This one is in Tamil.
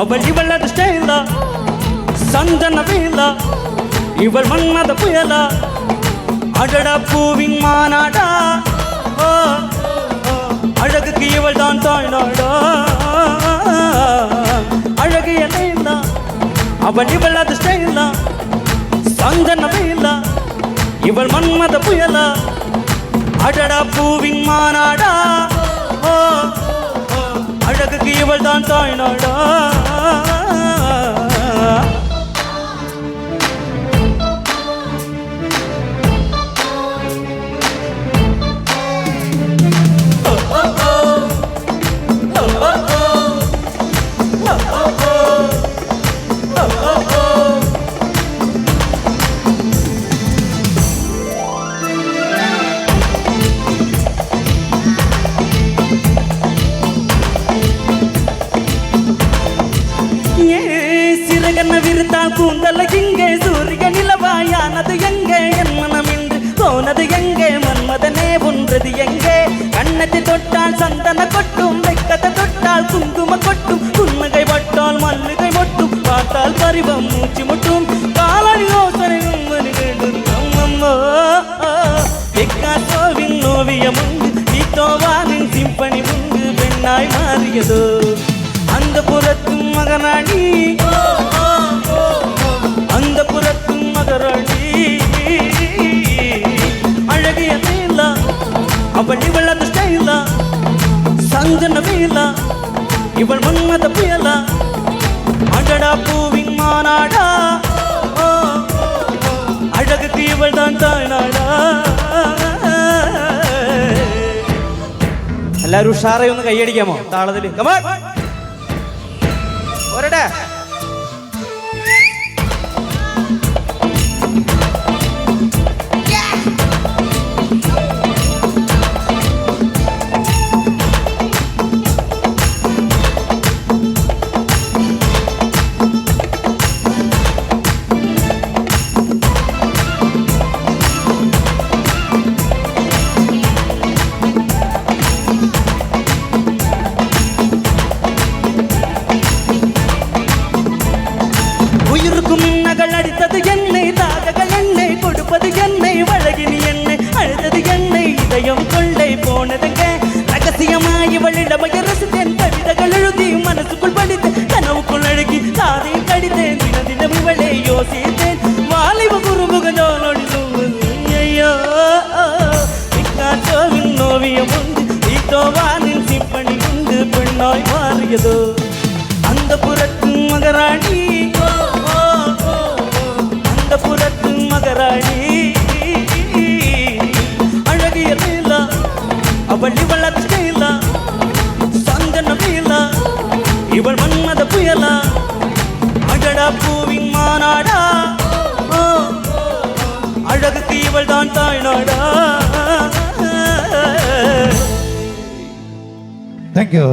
அவள் இவளது ஸ்டைலா சந்தன வேலா இவள் மன்மத புயலா அடடா பூவின் மாநாடா அழகுக்கு இவள் தான் தாய்நாடா அழகிய லைலா அவள் இவளது ஸ்டைலா சந்தன வேலா இவள் மன்மத புயலா அடடா பூவின் மாநாடா அழகுக்கு இவள் தான் தாய்நாடா விருந்தாள் கூந்தல எங்கே சூரிய நிலவாயானது எங்கே என் மனம் இன்று போனது எங்கே மன்மதனே ஒன்றது எங்கே கண்ணத்தை தொட்டால் சந்தன கொட்டும் வெக்கத்தை தொட்டால் குங்கும கொட்டும் புன்னகை பட்டால் மல்லிகை மொட்டும் பார்த்தால் பரிவம் மூச்சு முட்டும் காலடி யோசனை எக்காசோவின் ஓவியம் உண்டு தீத்தோவானின் சிம்பனி உண்டு பெண்ணாய் மாறியதோ அந்த புறத்தும் மகனாடி அந்த புறத்தும் மகராணி அழகிய வேலா அவள் இவளது ஸ்டைலா சந்தன வேலா இவள் மன்மத புயலா அடடா பூவின் மாநாடா அழகுக்கு இவள் தான் தாய்நாடா എല്ലാവരും ഉഷാറായി ഒന്ന് കൈയടിക്കാമോ താളത്തില് ഒരടാ அடித்தது என்னை தாகங்கள் என்னை கொடுப்பது என்னை வழகினி என்னை அழுதது என்னை இதயம் கொள்ளை போனதுங்க ரகசியமாய் இவளிடமைய ரசித்தேன் கவிதைகள் எழுதி மனசுக்குள் படித்தேன் கனவுக்குள் அழுகி சாதை கடித்தேன் தினம் தினம் இவளை யோசித்தேன் வாலிப குறுமுகனோடு ஐயோ இக்காற்றோவின் ஓவியம் உண்டு ஈட்டோவானின் சிம்பனி உண்டு பெண்ணாய் மாறியதோ அந்த புறத்தும் மகராணி அந்த புறத்தும் மகராணி அழகிய வேலா அவள் இவளது ஸ்டைலா சந்தன வேலா இவள் மன்மத புயலா அடடா பூவின் மாநாடா அழகுக்கு இவள் தான் தாய்நாடா Thank you.